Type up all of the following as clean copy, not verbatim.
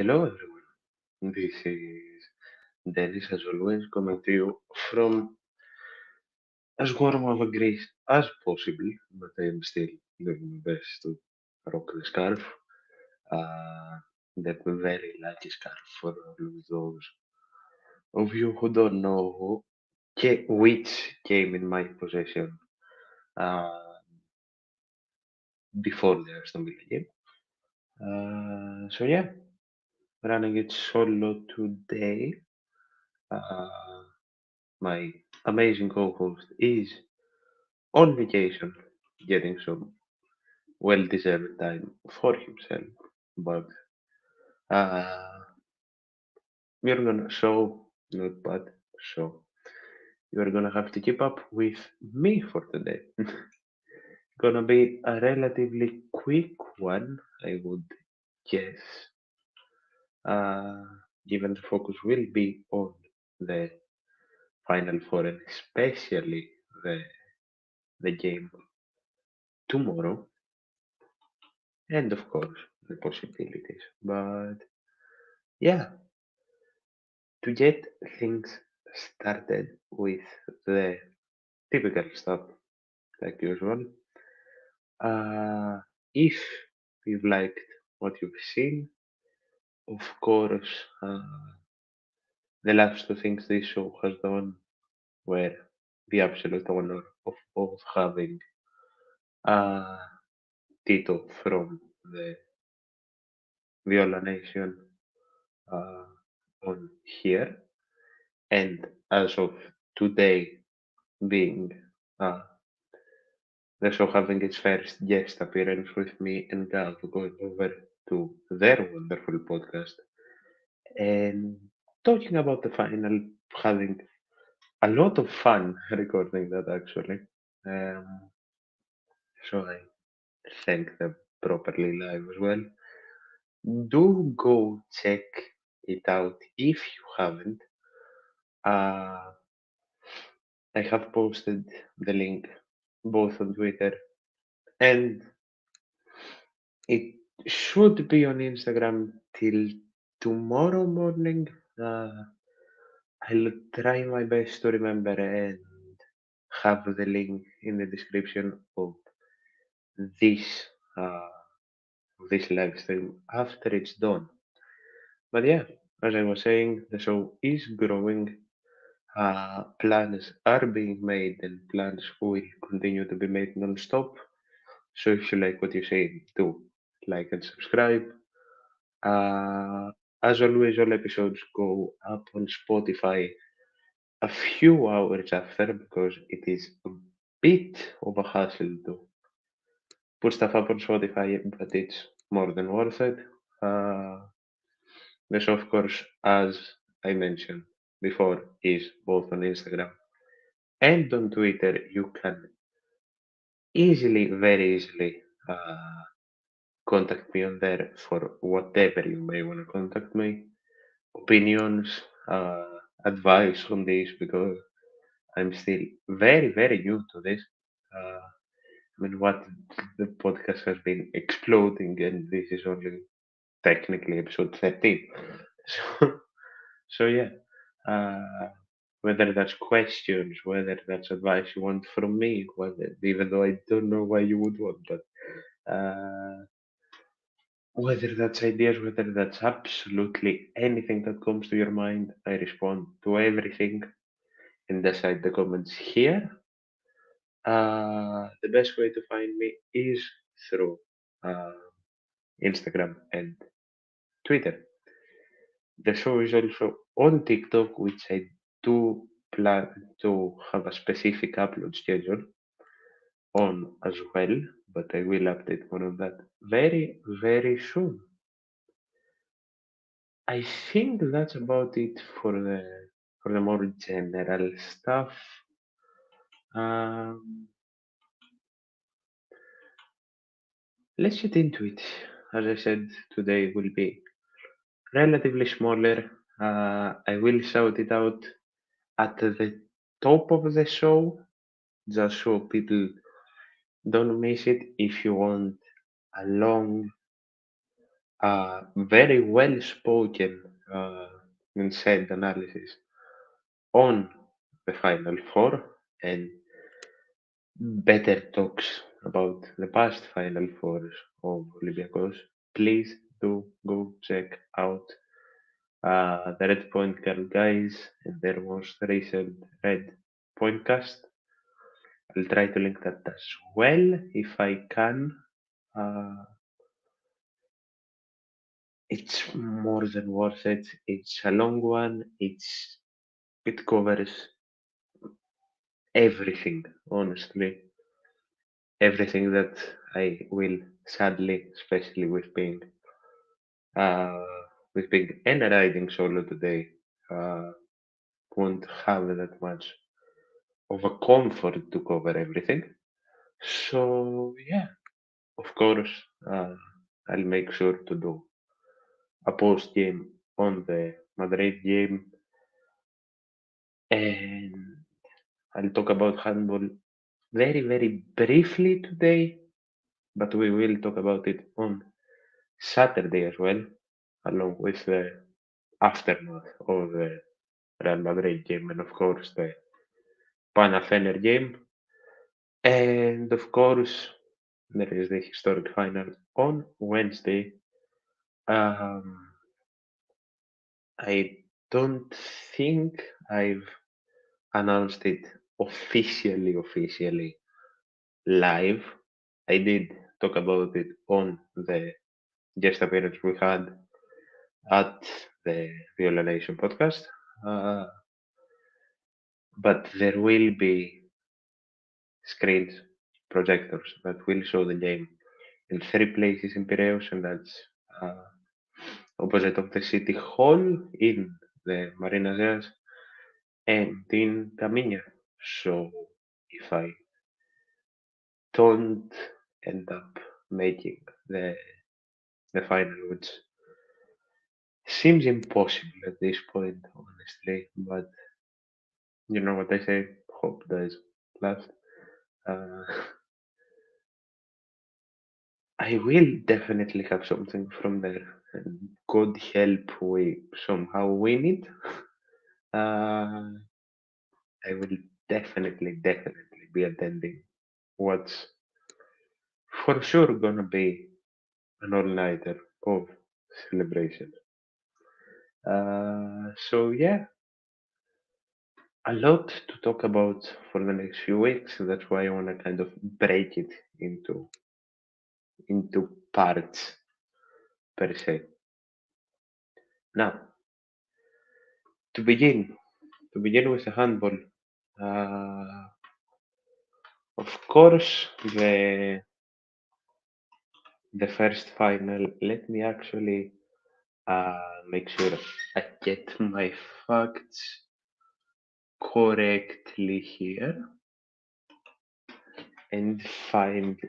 Hello everyone, this is Dennis as always coming to you from as warm of a Greece as possible, but I am still doing my best to rock the scarf. Uh, the very lucky scarf for all of those of you who don't know which came in my possession uh, before the Aston Villa game. So yeah, running it solo today. Uh, my amazing co-host is on vacation, getting some well-deserved time for himself. But uh, we're gonna show, not but show. You're gonna have to keep up with me for today. Gonna be a relatively quick one, I would guess. Uh, Given the focus will be on the Final Four and especially the game tomorrow, and of course the possibilities. But yeah, to get things started with the typical stuff, like usual, if you've liked what you've seen, of course, the last two things this show has done were the absolute honor of both having uh, Tito from the Viola Nation uh, on here, and as of today, being uh, the show having its first guest appearance with me and Gav going over to their wonderful podcast and talking about the final, having a lot of fun recording that actually. Um, so I thank them properly live as well. Do go check it out if you haven't. Uh, I have posted the link both on Twitter and it should be on Instagram till tomorrow morning. Uh, I'll try my best to remember and have the link in the description of this uh, this live stream after it's done. But yeah, as I was saying, the show is growing. Plans are being made, and plans will continue to be made non-stop. So if you like what you see, do like and subscribe. Uh, as always, all episodes go up on Spotify a few hours after because it is a bit of a hassle to put stuff up on Spotify, but it's more than worth it. Uh, this, of course, as I mentioned before, is both on Instagram and on Twitter. You can easily, very easily, contact me on there for whatever you may want to contact me. Opinions, advice on this because I'm still very, very new to this. I mean, what the podcast has been exploding, and this is only technically episode 13. So, so yeah, uh, whether that's questions, whether that's advice you want from me, whether even though I don't know why you would want, but whether that's ideas, whether that's absolutely anything that comes to your mind, I respond to everything and decide the comments here. The best way to find me is through uh, Instagram and Twitter. The show is also on TikTok, which I do plan to have a specific upload schedule on as well, but I will update more on that very, very soon. I think that's about it for the more general stuff. Um, let's get into it. As I said, today will be relatively smaller. I will shout it out at the top of the show just so people don't miss it. If you want a long very well spoken and said analysis on the Final Four and better talks about the past Final Fours of Olympiacos, please do go check out the Red Point Girl guys and their most recent Red Pointcast. I'll try to link that as well if I can. Uh, it's more than worth it. It's a long one. It covers everything, honestly, everything that I will sadly, especially uh, with being and riding solo today, uh, won't have that much of a comfort to cover everything. So yeah, of course, uh, I'll make sure to do a post game on the Madrid game, and I'll talk about handball very, very briefly today, but we will talk about it on Saturday as well, along with the aftermath of the Real Madrid game and, of course, the Pana-Fener game. And, of course, there is the historic final on Wednesday. I don't think I've announced it officially live. I did talk about it on the guest appearance we had at the Violation podcast. Uh, but there will be screens, projectors that will show the game in three places in Piraeus, and that's uh, opposite of the city hall in the Marina Zeas and in Taminia. So if I don't end up making the the final, which seems impossible at this point, honestly, but you know what I say, hope dies last. Uh, I will definitely have something from there, and God help we somehow win it. Uh, I will definitely be attending what's for sure gonna be an all-nighter of celebration. So yeah, a lot to talk about for the next few weeks. That's why I wanna kind of break it into parts per se. Now, to begin, with the handball, uh, of course, the first final. Let me actually make sure I get my facts correctly here and find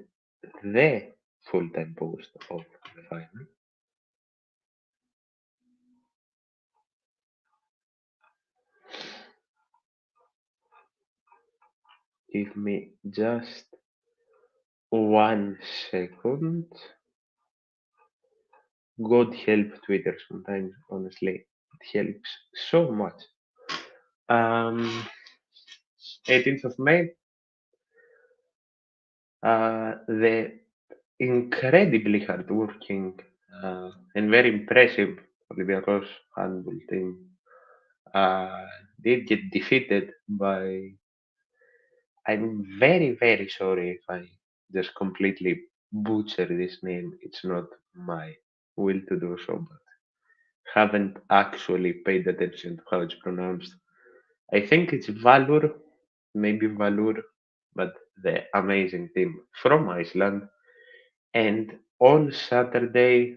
the full-time post of the final. Give me just 1 second. God help Twitter sometimes, honestly. It helps so much. Um, 18th of May, the incredibly hardworking and very impressive Olympiacos handball team uh, did get defeated by. I'm very sorry if I just completely butcher this name. It's not my will to do so, but haven't actually paid attention to how it's pronounced. I think it's Valur, maybe Valur, but the amazing team from Iceland. And on Saturday,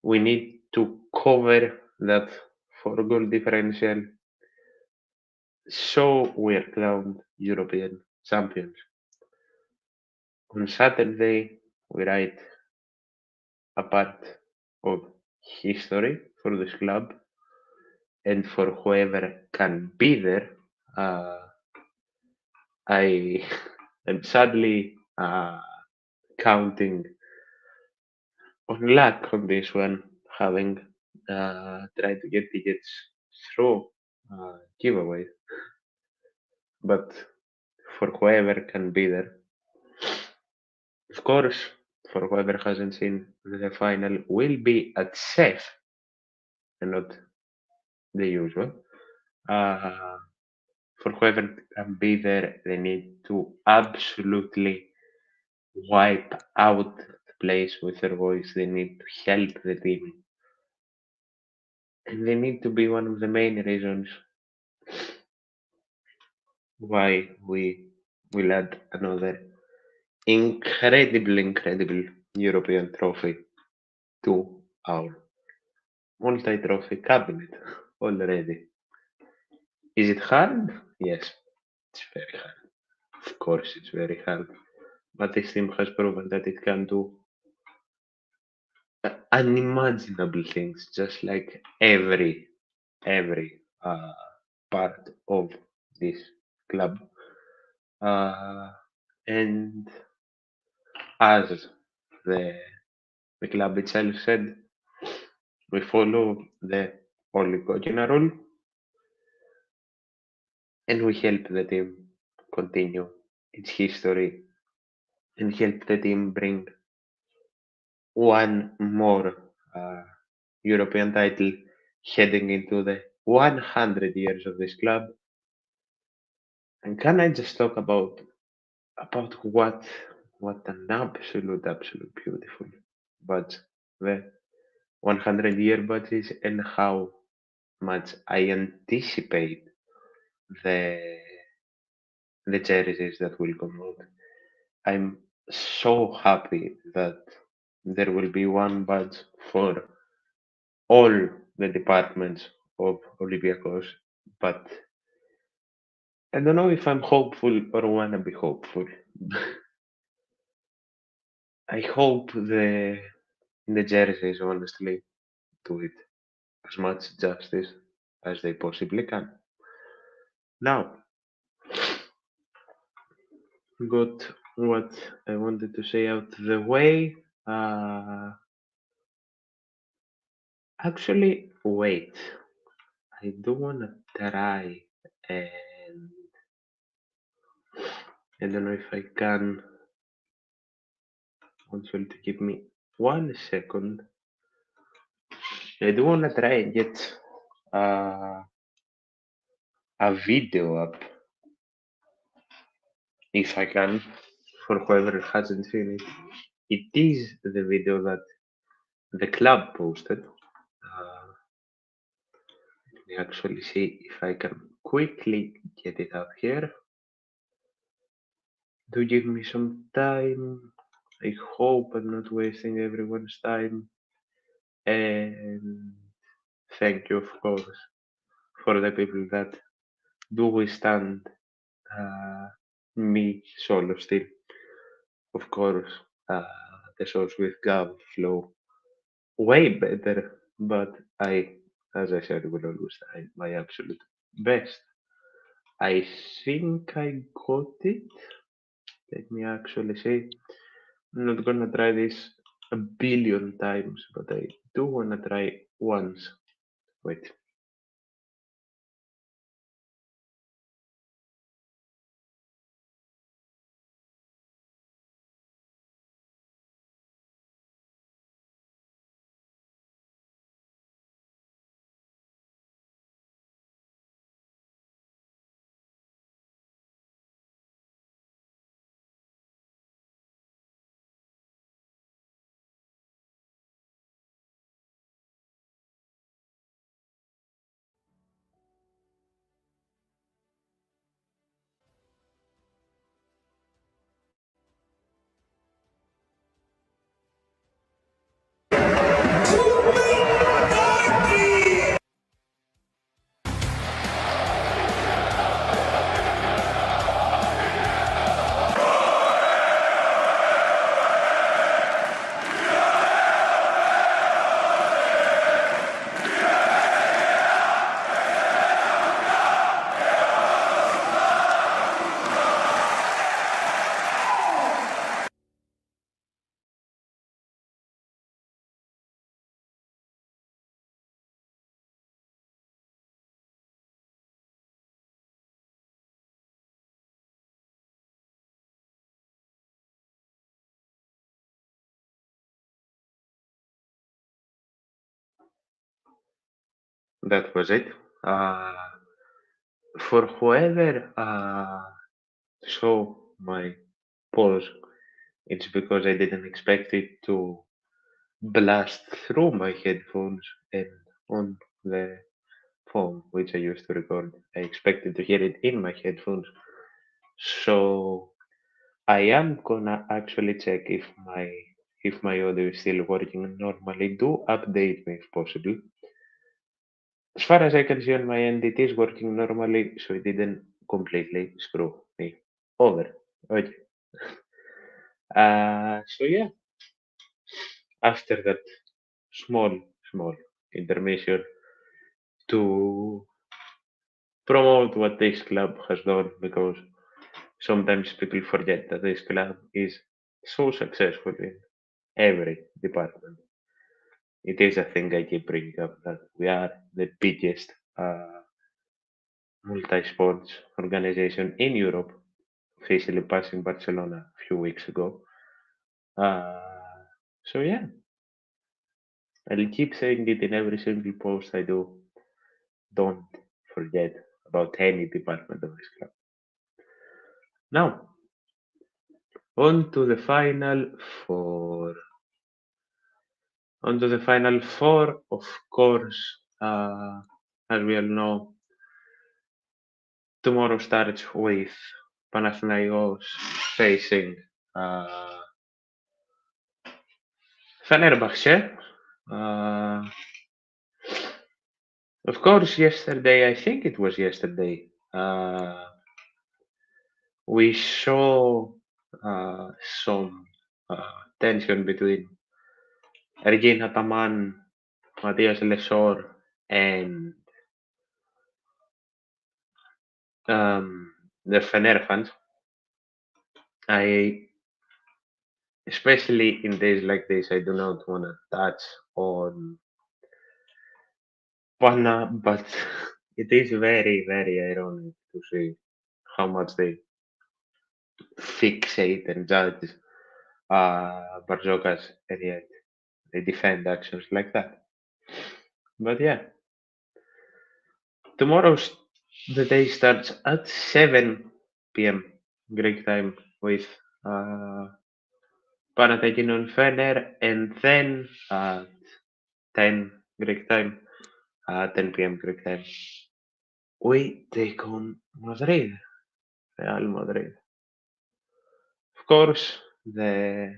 we need to cover that 4 goal differential. So we're crowned European champions. On Saturday, we write a part of history for this club and for whoever can be there. Uh, I am sadly counting on luck on this one, having tried to get tickets through giveaway, but for whoever can be there, of course, for whoever hasn't seen the final, will be at safe and not the usual. Uh, for whoever can be there, they need to absolutely wipe out the place with their voice. They need to help the team. And they need to be one of the main reasons why we will add another incredible European trophy to our multi-trophy cabinet already. Is it hard? Yes, it's very hard. Of course, it's very hard. But this team has proven that it can do unimaginable things, just like every part of this club. Uh, and as the the club itself said, we follow the Olympiacos rule and we help the team continue its history and help the team bring one more uh, European title heading into the 100 years of this club. And can I just talk about what an absolute beautiful badge the 100-year badge is, and how much I anticipate the the jerseys that will come out. I'm so happy that there will be one badge for all the departments of Olympiacos, but I don't know if I'm hopeful or wanna be hopeful. I hope the jerseys honestly do it as much justice as they possibly can. Now, got what I wanted to say out the way. Uh, Actually, wait. I do wanna try, and I don't know if I can. Also, to give me 1 second. I do wanna try and get uh, a video up if I can, for whoever hasn't seen it. It is the video that the club posted. Let me actually see if I can quickly get it up here. Do give me some time. I hope I'm not wasting everyone's time. And thank you, of course, for the people that do withstand uh, me solo still. Of course, the shows with Gav flow way better, but as I said, will always try my absolute best. I think I got it. Let me actually see. I'm not gonna try this a billion times, but I do wanna try once. Wait. that was it. For whoever saw my pause, it's because I didn't expect it to blast through my headphones and on the phone which I used to record. I expected to hear it in my headphones. So I am gonna actually check if my audio is still working normally. Do update me if possible. As far as I can see on my end, it is working normally, so it didn't completely screw me over. Okay. So yeah, after that small, small intermission to promote what this club has done, because sometimes people forget that this club is so successful in every department. It is a thing I keep bringing up that we are the biggest multi-sports organization in Europe, officially passing Barcelona a few weeks ago. Uh, so yeah, I'll keep saying it in every single post I do. Don't forget about any department of this club. Now, on to the final four. On to the final four, of course, as we all know, tomorrow starts with Panathinaikos facing uh, Fenerbahce. Uh, of course, yesterday, I think it was yesterday, we saw uh, some tension between Regina Taman, Matthias Lesor, and the Fener fans. I, especially in days like this, I do not want to touch on Pana, but it is very, very ironic to see how much they fixate and judge Barzokas, and yet they defend actions like that. But yeah, tomorrow's the day starts at 7 p.m. Greek time with uh, Panathinaikos Fener, and then at 10 Greek time, 10 p.m. Greek time, we take on Madrid, Real Madrid. Of course, the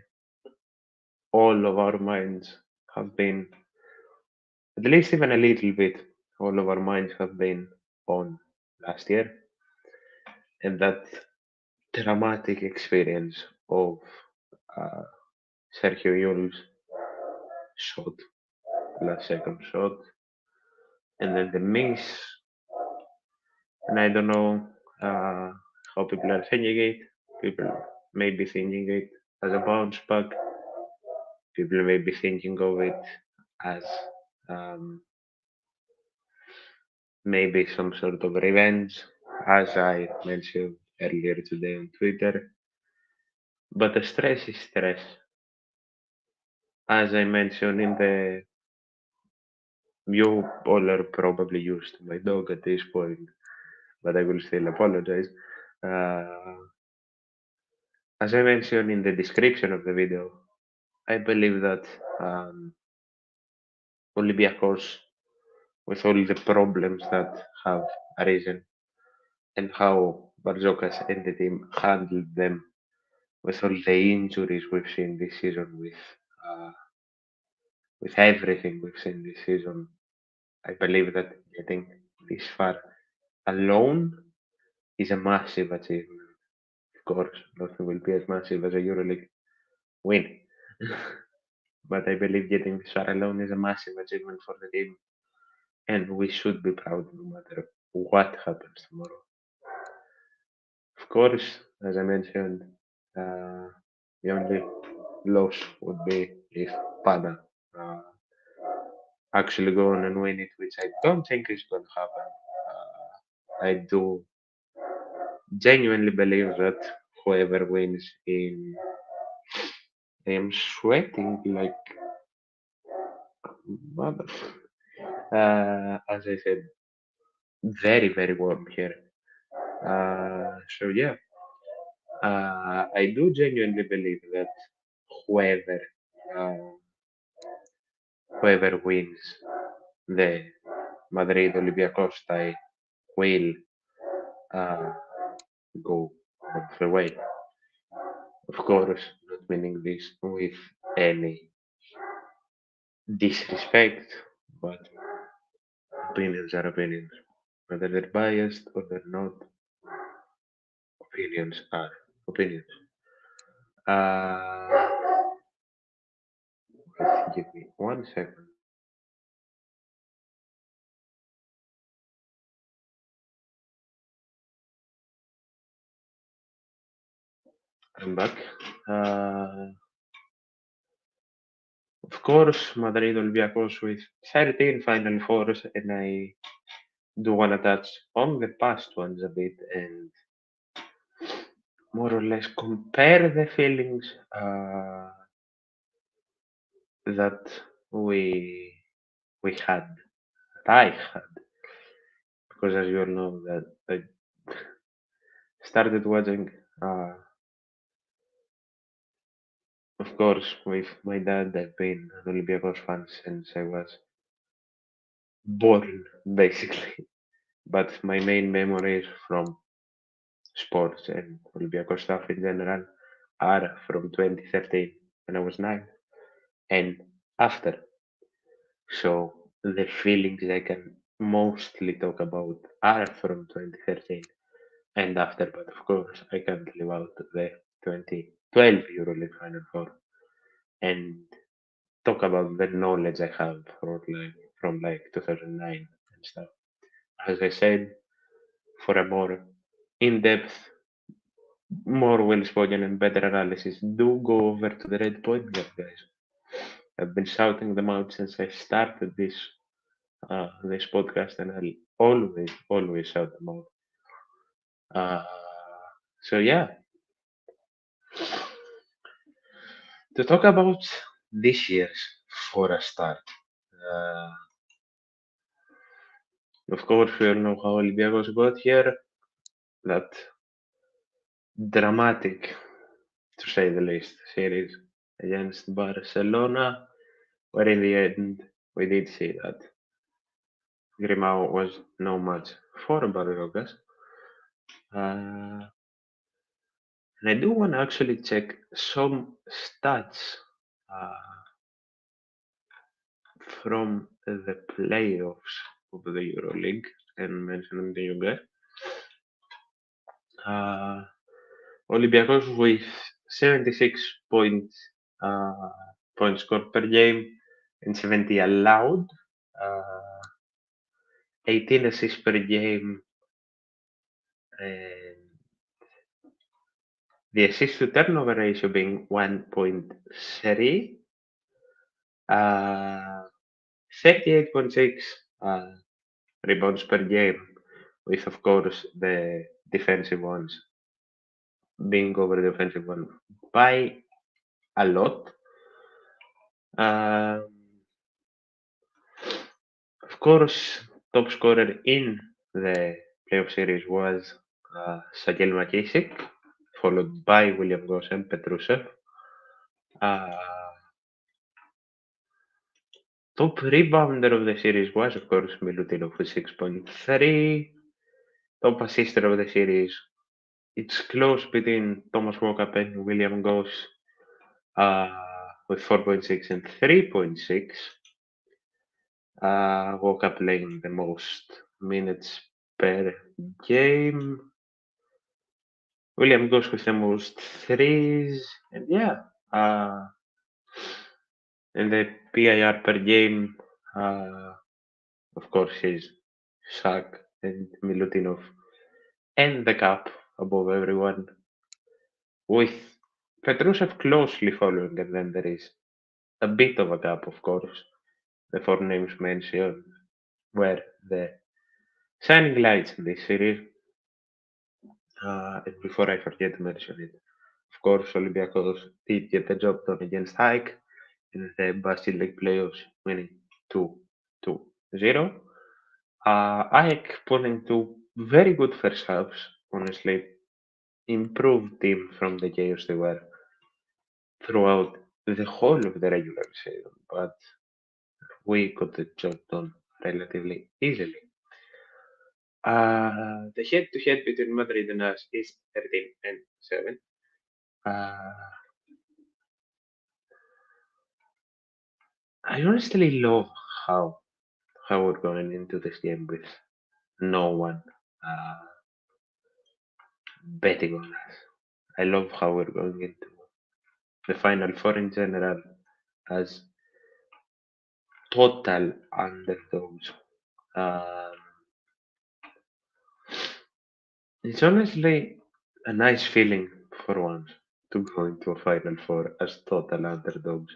all of our minds have been, at least even a little bit, all of our minds have been on last year and that dramatic experience of uh, Sergio Yul's shot, last second shot, and then the miss. And I don't know how people are thinking it. People may be thinking it as a bounce back. People may be thinking of it as um, maybe some sort of revenge, as I mentioned earlier today on Twitter. But the stress is stress. As I mentioned in the, you all are probably used to my dog at this point, but I will still apologize. Uh, as I mentioned in the description of the video, I believe that Olympiacos, with all the problems that have arisen and how Barzokas and the team handled them, with all the injuries we've seen this season, uh, with everything we've seen this season, I believe that getting this far alone is a massive achievement. Of course, nothing will be as massive as a Euroleague win, but I believe getting this far alone is a massive achievement for the team, and we should be proud no matter what happens tomorrow. Of course, as I mentioned, uh, the only loss would be if Pada uh, actually go on and win it, which I don't think is going to happen. I do genuinely believe that whoever wins in, I am sweating like mother. As I said, very, very warm here. So yeah, I do genuinely believe that whoever uh, whoever wins the Madrid Olympiacos tie will uh, go all the way. Of course, not meaning this with any disrespect, but opinions are opinions. Whether they're biased or they're not, opinions are opinions. Uh, Give me 1 second. I'm back. Uh, of course, Madrid Olympiacos with 13 Final Fours, and I do want to touch on the past ones a bit and more or less compare the feelings that we we had, that I had, because as you all know, that I started watching, uh, of course, with my dad. I've been an Olympiacos fan since I was born, basically. But my main memories from sports and Olympiacos stuff in general are from 2013 when I was 9 and after. So the feelings I can mostly talk about are from 2013 and after, but of course I can't leave out the 2012 Euroleague Final Four and talk about the knowledge I have from like 2009 and stuff. As I said, for a more in-depth, more well-spoken and better analysis, do go over to the Red Podcast, guys. I've been shouting them out since I started this podcast, and I'll always shout them out. Uh, so yeah, to talk about this year's for a start. Uh, of course, we all know how Olympiacos got here. That dramatic, to say the least, series against Barcelona, where in the end we did see that Grimao was no match for Barrogas. Uh, and I do want to actually check some stats uh, from the playoffs of the Euroleague and mention them to you guys. Uh, Olympiacos with 76 points, uh, points scored per game and 70 allowed. Uh, 18 assists per game, and the assist to turnover ratio being 1.3, 38.6 rebounds per game, with of course the defensive ones being over the offensive one by a lot. Um, of course, top scorer in the playoff series was Sakel McKissick, followed by William Goss and Petrusev. Uh, Top rebounder of the series was, of course, Milutinov with 6.3. Top assister of the series, it's close between Thomas Walkup and William Goss uh, with 4.6 and 3.6. Walkup playing the most minutes per game. William Goss with the most threes. And yeah, and the PIR per game, of course, is Shaq and Milutinov and the cup above everyone, with Petrusev closely following, and then there is a bit of a gap, of course. The four names mentioned were the shining lights in this series. And before I forget to mention it, of course, Olympiacos did get the job done against Hike in the Basel League playoffs, winning 2-2. 0. Ajax pulling two very good first halves, honestly. Improved team from the chaos they were throughout the whole of the regular season, but we got the job done relatively easily. The head-to-head between Madrid and us is 13 and 7. Uh, I honestly love how we're going into this game with no one uh, betting on us. I love how we're going into the Final Four in general as total underdogs. Um, it's honestly a nice feeling for once to go into a Final Four as total underdogs.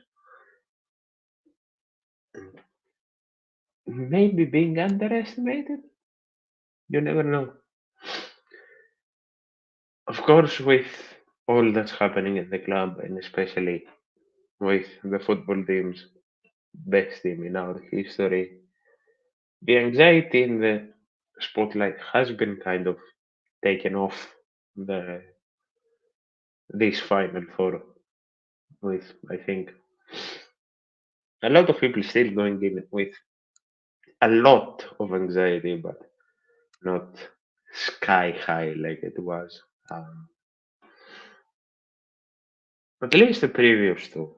Maybe being underestimated? You never know. Of course, with all that's happening in the club, and especially with the football team's best team in our history, the anxiety in the spotlight has been kind of taken off the this Final Four. With I think a lot of people still going in with a lot of anxiety, but not sky high like it was. Um, at least the previous two,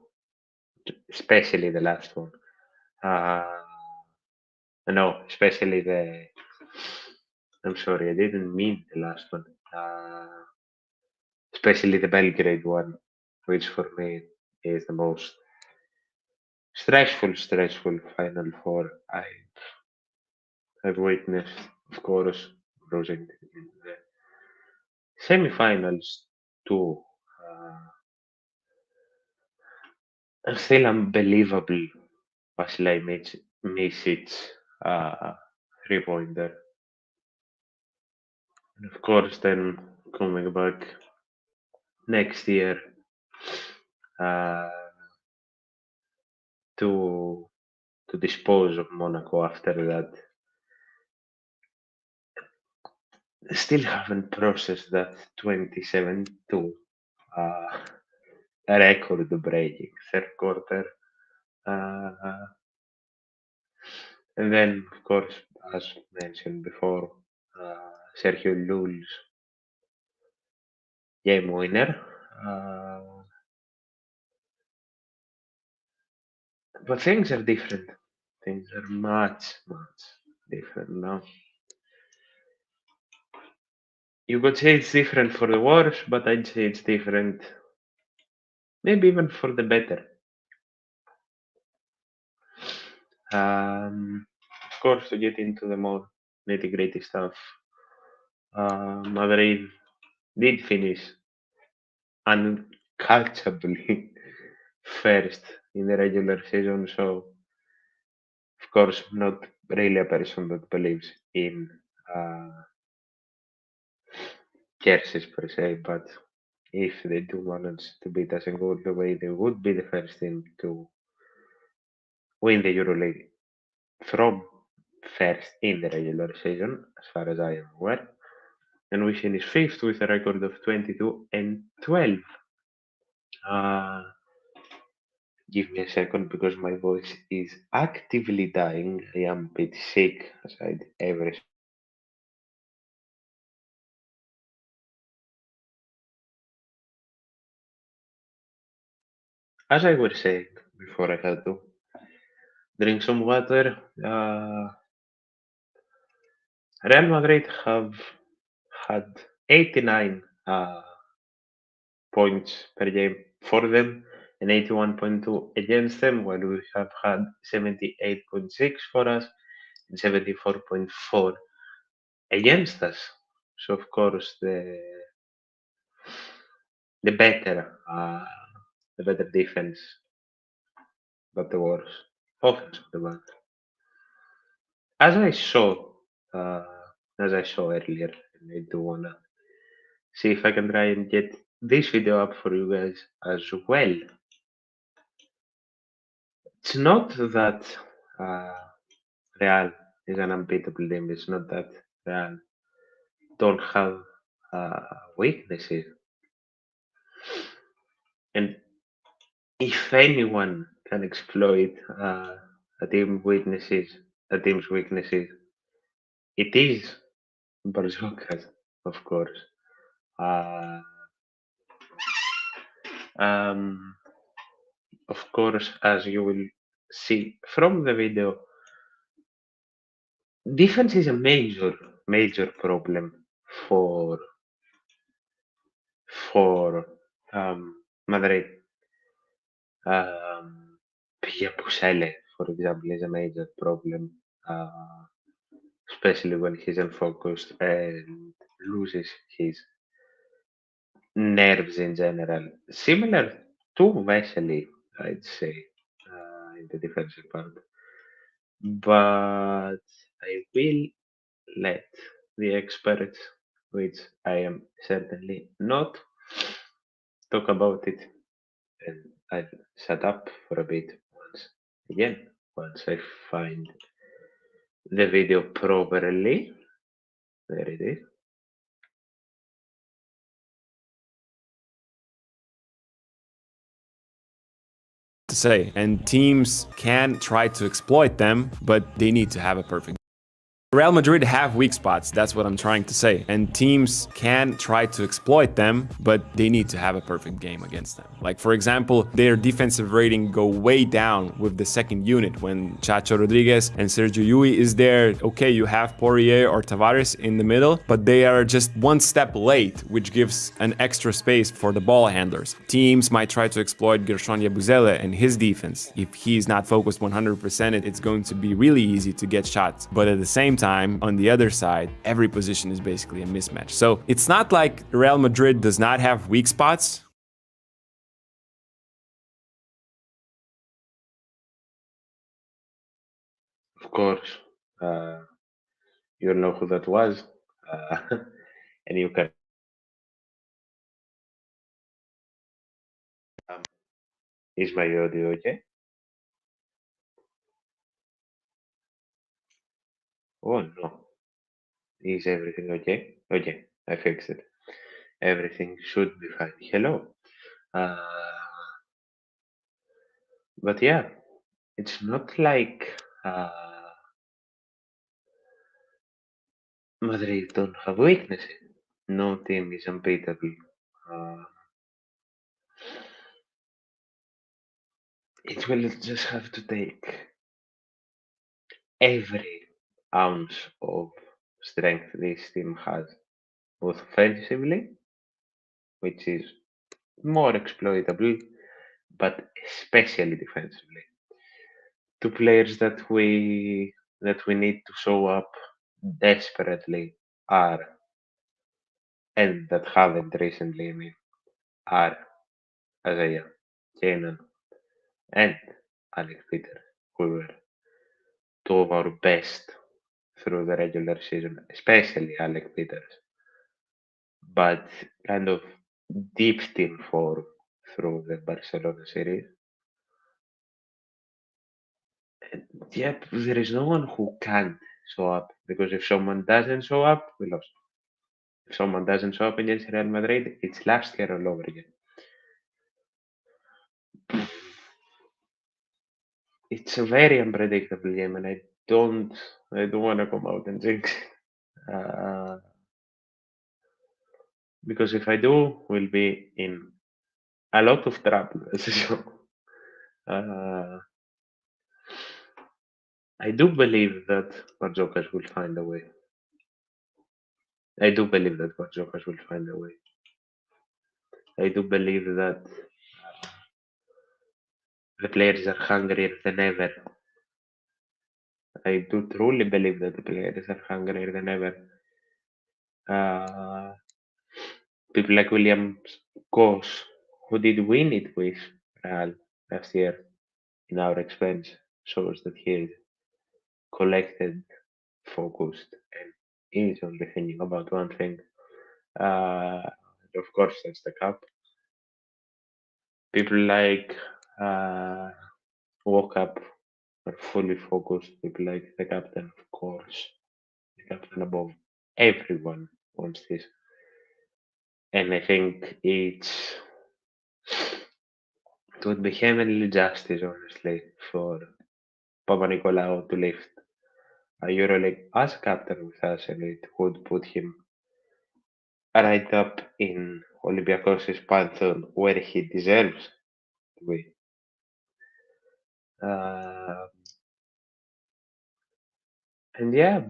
especially the last one. Uh, no, especially the. I'm sorry, I didn't mean the last one. Especially the Belgrade one, which for me is the most stressful Final Four I've witnessed. Of course, losing in the semifinals to still unbelievable Vasilei Misic uh, three-pointer. And of course, then coming back next year uh, to dispose of Monaco after that. Still haven't processed that 27-2 uh, record-breaking third quarter. Uh, and then, of course, as mentioned before, Sergio Llull's game winner. Uh, but things are different. Things are much different now. You could say it's different for the worse, but I'd say it's different, maybe even for the better. Of course, to get into the more nitty gritty stuff, Madrid did finish uncatchably first in the regular season, so of course, not really a person that believes in uh, curses per se, but if they do manage to beat us in all the way, they would be the first team to win the Euroleague from first in the regular season, as far as I am aware. And we finished fifth with a record of 22 and 12. Uh, give me a second because my voice is actively dying. I am a bit sick, as I ever. As I was saying before, I had to drink some water. Real Madrid have had 89 points per game for them and 81.2 against them, while we have had 78.6 for us and 74.4 against us. So of course the better the better defense, but the worse offense of the bunch. As I saw uh, as I saw earlier, and I do wanna see if I can try and get this video up for you guys as well. It's not that uh, Real is an unbeatable team. It's not that Real don't have weaknesses. And if anyone can exploit a team's weaknesses, it is Barzokas, of course. Uh, um, of course, as you will see from the video, defense is a major problem for for Madrid. Pia Pusele, for example, is a major problem, especially when he's unfocused and loses his nerves in general. Similar to Vesely, I'd say, in the defensive part. But I will let the experts, which I am certainly not, talk about it. And I'll shut up for a bit once I find the video properly. There it is. To say, and teams can try to exploit them, but they need to have a perfect. Real Madrid have weak spots, that's what I'm trying to say. And teams can try to exploit them, but they need to have a perfect game against them. Like, for example, their defensive rating go way down with the second unit when Chacho Rodriguez and Sergio Yui is there. Okay, you have Poirier or Tavares in the middle, but they are just one step late, which gives an extra space for the ball handlers. Teams might try to exploit Gershon Yabusele and his defense. If he's not focused 100%, it's going to be really easy to get shots. But at the same time, on the other side, every position is basically a mismatch. So it's not like Real Madrid does not have weak spots. Of course, you know who that was, and you can. Um, is my audio okay? Oh no, is everything okay? Okay, I fixed it. Everything should be fine. Hello. Uh, but yeah, it's not like Madrid don't have weaknesses. No team is unbeatable. Uh, it will just have to take every ounce of strength this team has, both offensively, which is more exploitable, but especially defensively. Two players that we need to show up desperately are, and that haven't recently, I mean, are Isaiah, Kenan, and Alex Peter, who were two of our best through the regular season, especially Alex Peters, but kind of dipped in form through the Barcelona series. And yet, there is no one who can show up because if someone doesn't show up, we lost. If someone doesn't show up against Real Madrid, it's last year all over again. It's a very unpredictable game, and I don't want to come out and jinx it. Because if I do, we'll be in a lot of trouble as a show. Uh, I do believe that Barzokas will find a way. I do believe that Barzokas will find a way. I do believe that the players are hungrier than ever. I do truly believe that the players are hungrier than ever. Uh, People like William Goss, who did win it with Real last year in our expense, shows that he is collected, focused, and is only thinking about one thing. Uh, of course, that's the cup. People like Walk Up, are fully focused. People like the captain, of course, the captain above everyone wants this, and I think it would be heavenly justice, honestly, for Papanikolaou to lift a Euroleague as captain with us, and it would put him right up in Olympiacos' pantheon where he deserves to be. Uh, and yeah,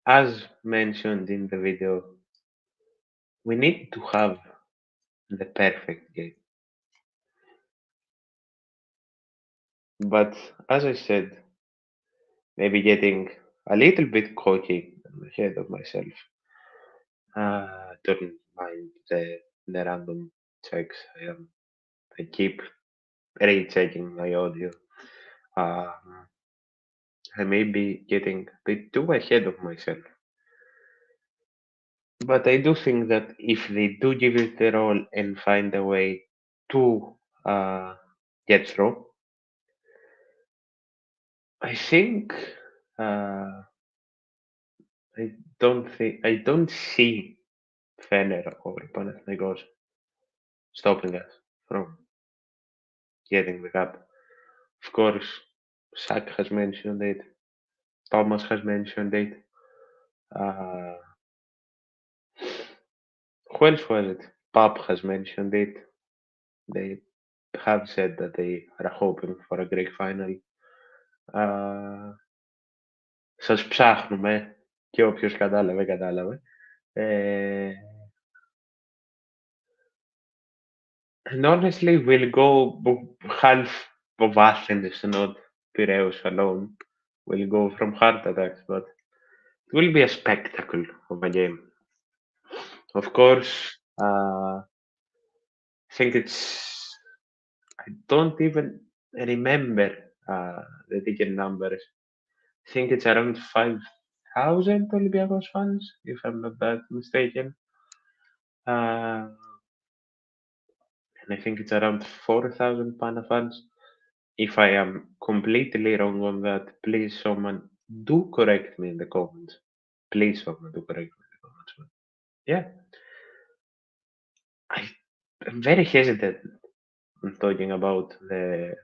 as mentioned in the video, we need to have the perfect game. But as I said, maybe getting a little bit cocky ahead of myself. Don't mind the random checks. I keep rechecking my audio. Um, I may be getting a bit too ahead of myself. But I do think that if they do give it their all and find a way to uh, get through, I think uh, I don't see Fener or Panathinaikos stopping us from getting the cup. Of course, Sak has mentioned it. Thomas has mentioned it. Uh, who else was it? Pap has mentioned it. They have said that they are hoping for a Greek final. Uh, Σας ψάχνουμε και όποιος κατάλαβε, κατάλαβε. Uh, and honestly, we'll go half of Athens, not Piraeus alone. We'll go from heart attacks, but it will be a spectacle of a game. Of course, I think I don't even remember the ticket numbers. I think it's around 5,000 Olympiacos fans, if I'm not that mistaken. Uh, and I think it's around 4,000 Pana fans. If I am completely wrong on that, please someone do correct me in the comments. Please someone do correct me in the comments. But yeah, I'm very hesitant on talking about the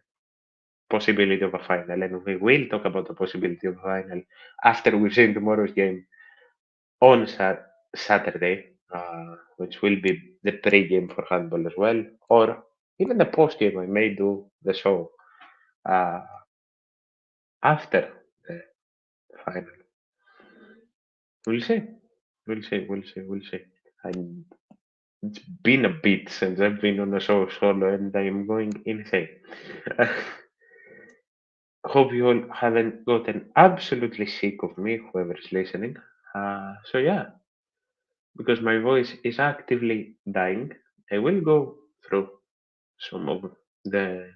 possibility of a final, and we will talk about the possibility of a final after we've seen tomorrow's game on Saturday, which will be the pre-game for handball as well, or even the post-game. I may do the show uh, after the final. We'll see. We'll see. We'll see. We'll see. I'm, it's been a bit since I've been on a show solo, and I am going insane. Hope you all haven't gotten absolutely sick of me, whoever's listening. So yeah, because my voice is actively dying, I will go through some of the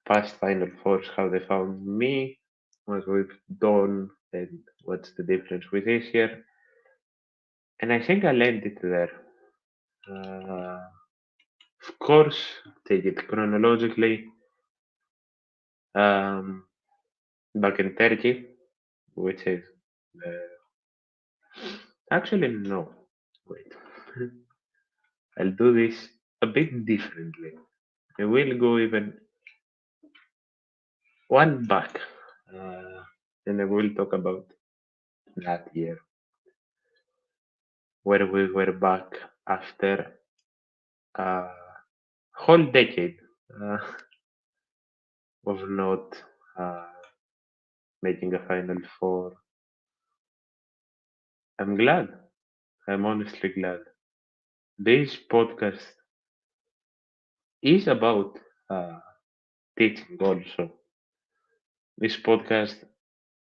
past Final Fours, how they found me, what we've done, and what's the difference with this year. And I think I'll end it there. Of course, take it chronologically. Um, Back in Turkey, which is actually no. Wait, I'll do this a bit differently. I will go even one back, uh, and I will talk about that year where we were back after a whole decade uh, of not uh, making a final four. I'm glad. I'm honestly glad. This podcast is about uh, teaching also. This podcast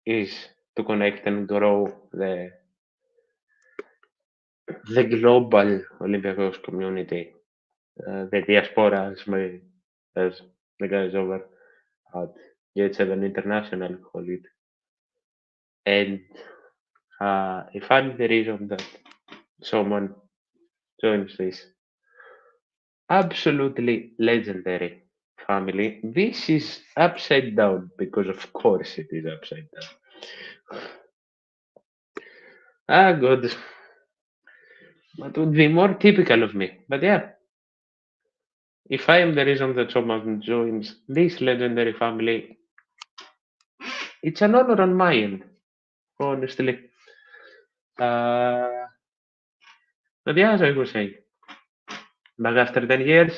is to connect and grow the global Olympiacos community, the diaspora, as the guys over at J7 International call it. And if I'm the reason that someone joins this absolutely legendary family. This is upside down because, of course, it is upside down. Ah, good. That would be more typical of me. But yeah, if I am the reason that someone joins this legendary family, it's an honor on my end, honestly. Uh, but yeah, as I was saying, back after 10 years,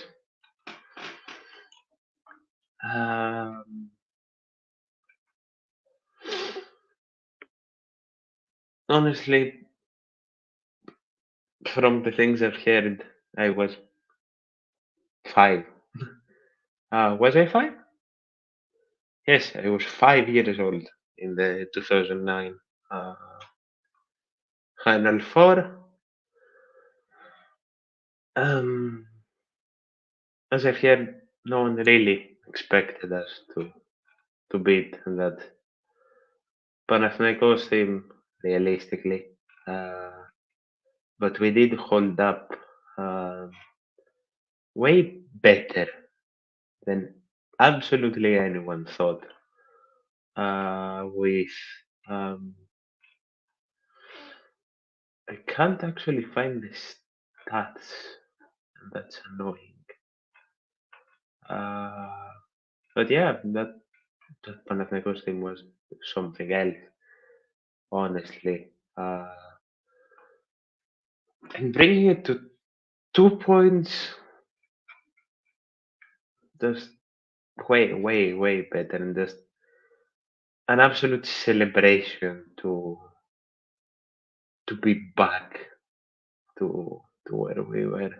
um, honestly, from the things I've heard, I was 5. Was I 5? Yes, I was 5 years old in the 2009 uh, Final Four. Um, as I've heard, no one really expected us to beat that Panathinaikos team realistically. Uh, but we did hold up uh, way better than absolutely anyone thought. With um, I can't actually find the stats. That's annoying. Uh, but yeah, that Panathinaikos team was something else, honestly. And bringing it to 2 points, just way, way, way better, and just an absolute celebration to be back to where we were.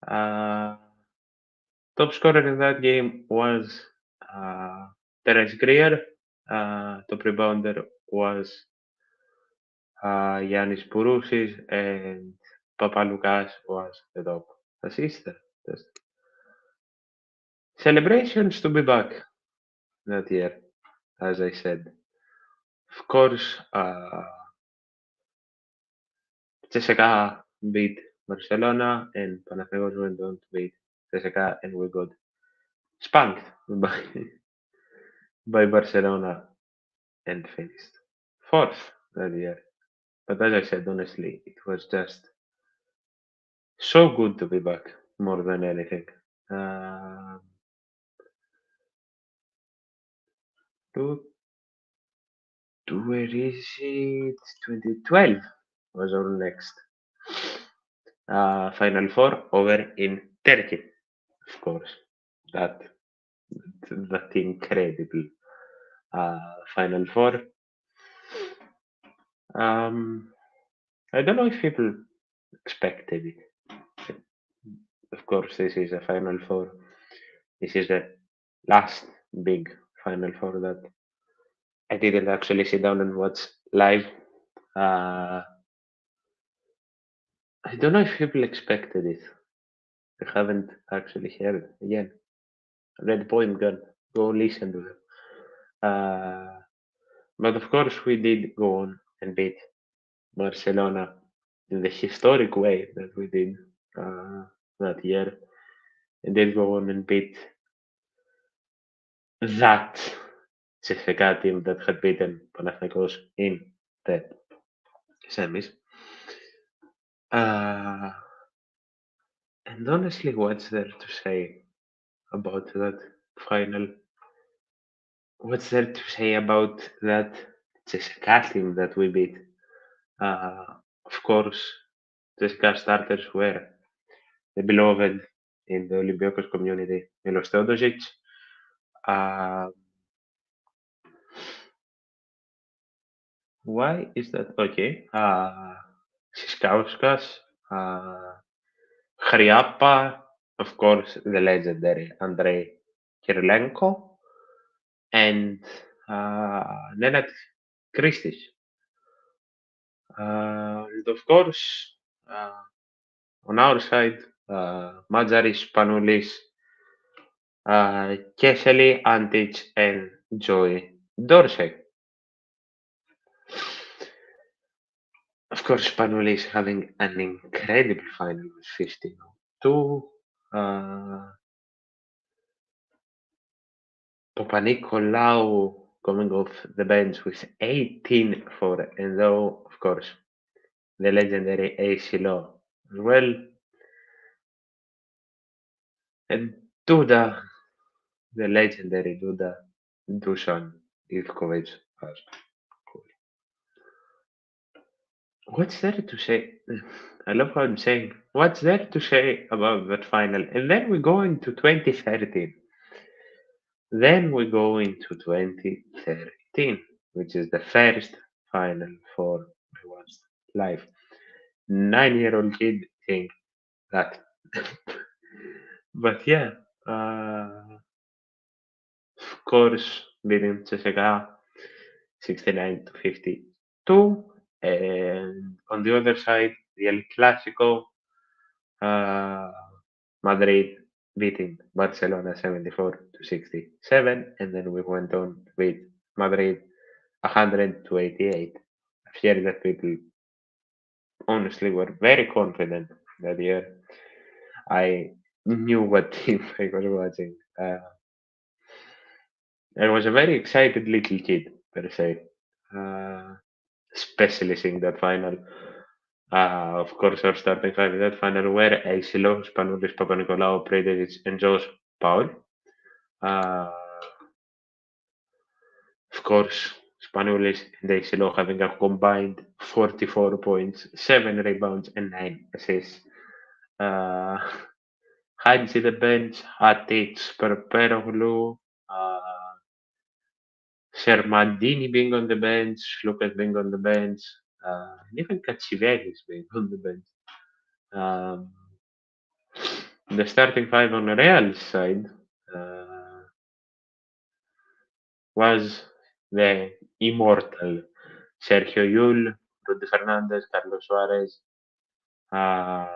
Uh, Top scorer in that game was Terence Greer. Top rebounder was Yannis Bourousis, and Papaloukas was the top assister. Just celebrations to be back that year, as I said. Of course, CSKA beat Barcelona, and Panathinaikos went on to beat CSKA, and we got spanked by Barcelona and finished fourth that year. But as I said, honestly, it was just so good to be back more than anything. Uh, to, where is it? 2012 was our next Final Four over in Turkey, of course. That that incredible Final Four. Um, I don't know if people expected it. Of course, this is a Final Four. This is the last big Final Four that I didn't actually sit down and watch live. Uh, I don't know if people expected it. I haven't actually heard it. Again, Red Point Gun. Go listen to them. But of course, we did go on and beat Barcelona in the historic way that we did uh, that year. And did go on and beat that CSKA team that had beaten Panathinaikos in the semis. Uh, and honestly, what's there to say about that final? What's there to say about that CSKA team that we beat? Uh, of course, CSKA starters were the beloved in the Olympiacos community, Milos Teodosic. Uh, why is that? Okay. Siskauskas, uh, Hryappa, of course, the legendary Andrei Kirilenko, and Nenad Kristic. And of course, uh, on our side, Majaris, Panoulis, Keseli, Antic, and Joy Dorsey. Of course, Panoulis is having an incredible final with 15-2. Uh, Papanikolaou coming off the bench with 18 for, and though, of course, the legendary AC Law as well. And Duda, the legendary Duda, Dusan Ivkovic. What's there to say? I love how I'm saying. What's there to say about that final? And then we go into 2013. Then we go into 2013, which is the first final for I watched live. 9-year-old kid thing that. But yeah, of course, beating CSKA 69 to 52. And on the other side, the El Clásico, uh, Madrid beating Barcelona 74 to 67. And then we went on with Madrid 100 to 88. I fear that people honestly were very confident that year. I knew what team I was watching. I was a very excited little kid, per se, uh, especially seeing that final. Of course, our starting five in that final were Aisilo, Spanoulis, Papanikolaou, Predevic, and Josh Paul. Uh, of course, Spanoulis and Aisilo having a combined 44 points, 7 rebounds, and 9 assists. Uh, Hadji the bench, Hatic, Sperperoglu, Sermadini being on the bench, Lucas being on the bench, and even Katsivelis being on the bench. Um, the starting five on the Real side uh, was the immortal Sergio Yul, Rudy Fernandez, Carlos Suarez, uh,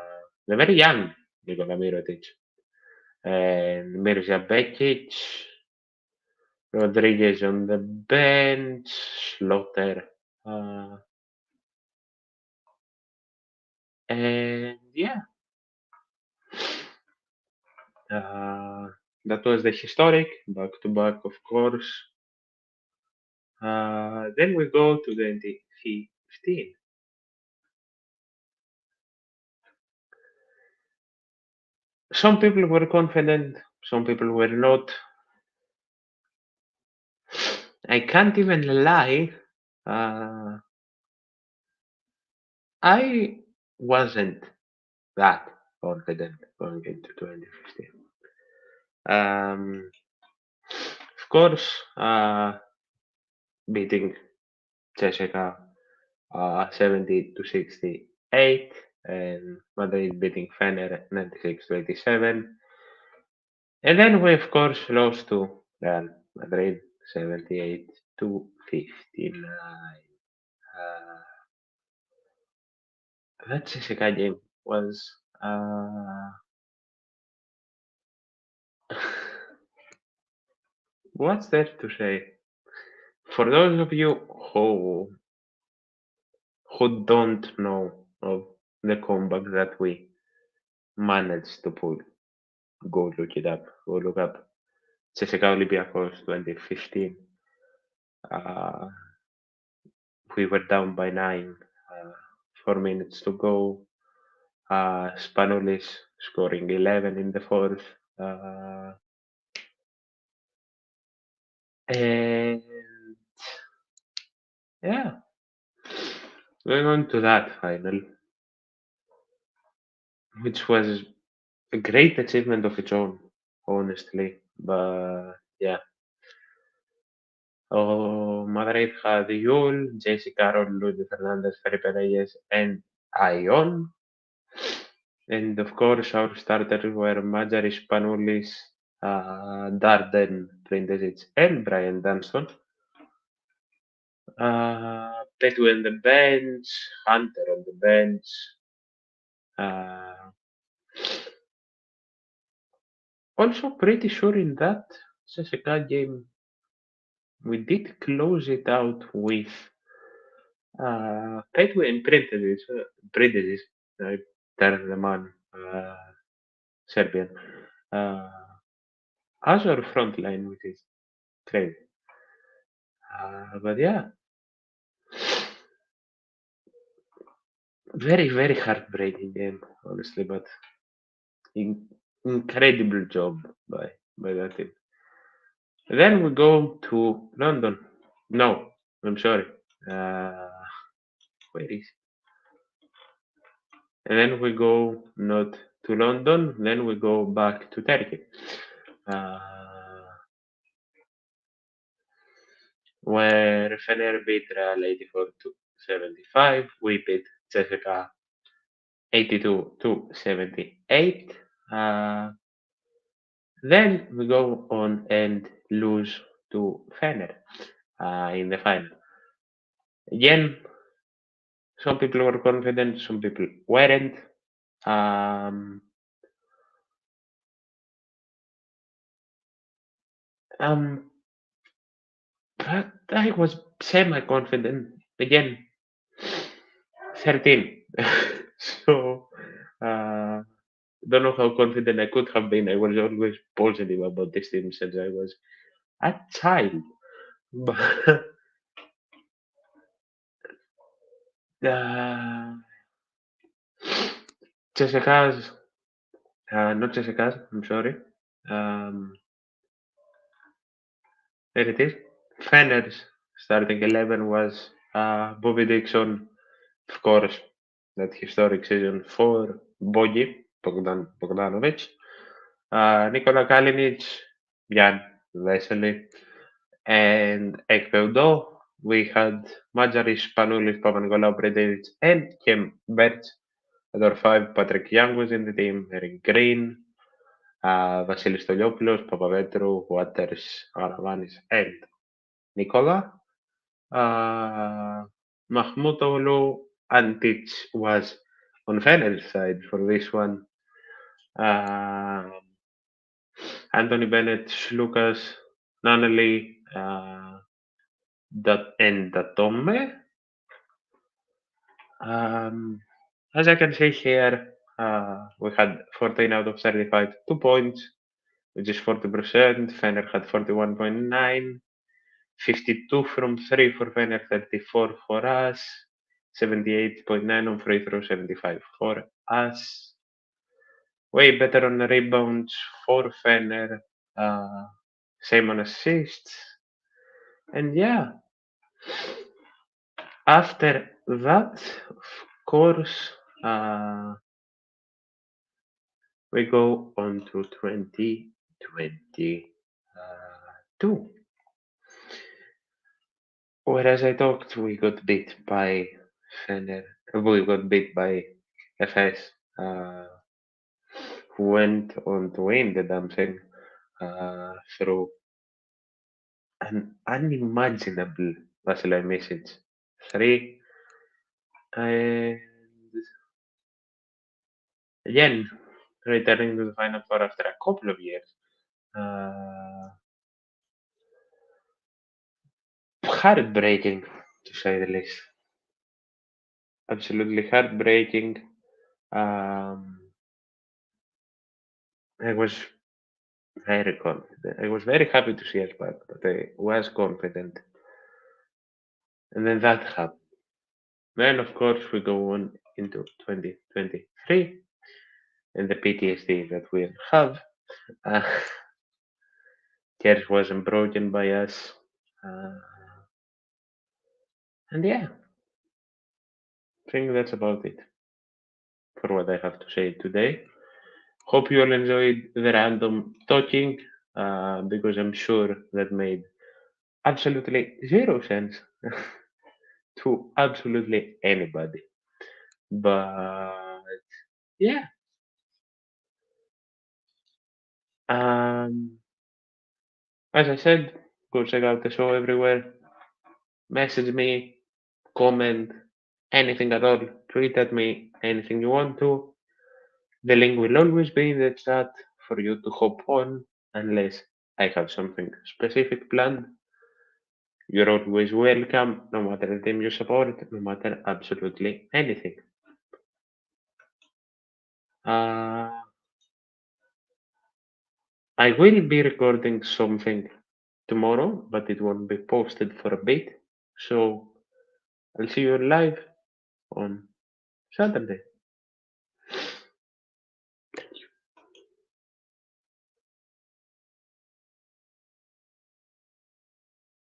the very young Nikola Mirotic, and Mirza Bekic, Rodriguez on the bench, Slaughter, and yeah, uh, that was the historic back to back, of course. Then we go to 2015. Some people were confident, some people were not. I can't even lie. Uh, I wasn't that confident going into 2015. Of course, beating CSKA 70 to 68, and Madrid beating Fener 96 to 87. And then we, of course, lost to Real Madrid 78 to 59. Uh, that CSKA game was. What's there to say? For those of you who don't know of the comeback that we managed to pull, go look it up. Go look up CSKA Olympiacos 2015. Uh, we were down by 9, 4 minutes to go. Spanoulis scoring 11 in the fourth. And yeah, going on to that final, which was a great achievement of its own, honestly. But yeah, Madrid had Yul, Jesse Carroll, Luis Fernandez, Felipe Reyes, and Ion. And of course, our starters were Majaris Panoulis, Darden Prindesic, and Brian Dunston. Petu on the bench, Hunter on the bench. Uh, Also, pretty sure in that CSKA game, we did close it out with Petu and Prindesic, I turned them on, Serbian. Uh, as our front line, which is crazy. But yeah, very very heartbreaking game, honestly. But in- incredible job by that team. Then we go to London. No, I'm sorry. Uh, where is? And then we go not to London. Then we go back to Turkey. Uh, where Fener beat Real 84 to 75. We beat CSKA 82 to 78. Uh, then we go on and lose to Fener in the final. Again, some people were confident, some people weren't. Um, um, but I was semi-confident. Again, 13. So, don't know how confident I could have been. I was always positive about this team since I was a child. But uh, CSKA's, not CSKA's, I'm sorry. Um, there it is. Fener's starting 11 was Bobby Dixon, of course, that historic season for Bogi, Bogdanovic, Nikola Kalinic, Jan Vesely, and Ekpeudo. We had Majaris, Panoulis, Papanikolaou, Predevic, and Kem Berts. At our five, Patrick Young was in the team, Eric Green, Vasilis Stoliopoulos, Papavetru, Waters, Aravanis, and Nicola. Mahmutoğlu Antic was on Fener's side for this one. Uh, Anthony Bennett, Lucas, Nanali, and Datome. As I can see here, we had 14 out of 35, 2 points, which is 40%. Fener had 41.9, 52 from 3 for Fener, 34 for us, 78.9 on free throw, 75 for us. Way better on the rebounds for Fener, uh, same on assists. And yeah, after that, of course, we go on to 2022. Whereas I talked, we got beat by Fener. We got beat by FS, who went on to win the damn thing through an unimaginable Vazelos message. Three, and again, returning to the Final Four after a couple of years. Uh, Heartbreaking, to say the least. Absolutely heartbreaking. Um, I was very confident. I was very happy to see us back, but I was confident. And then that happened. Then, of course, we go on into 2023 and the PTSD that we have. Uh, Church wasn't broken by us. Uh, and yeah, I think that's about it for what I have to say today. Hope you all enjoyed the random talking because I'm sure that made absolutely zero sense to absolutely anybody. But yeah, um, as I said, go check out the show everywhere. Message me, comment, anything at all. Tweet at me, anything you want to. The link will always be in the chat for you to hop on unless I have something specific planned. You're always welcome, no matter the team you support, no matter absolutely anything. Uh, I will be recording something tomorrow, but it won't be posted for a bit. So I'll see you live on Saturday.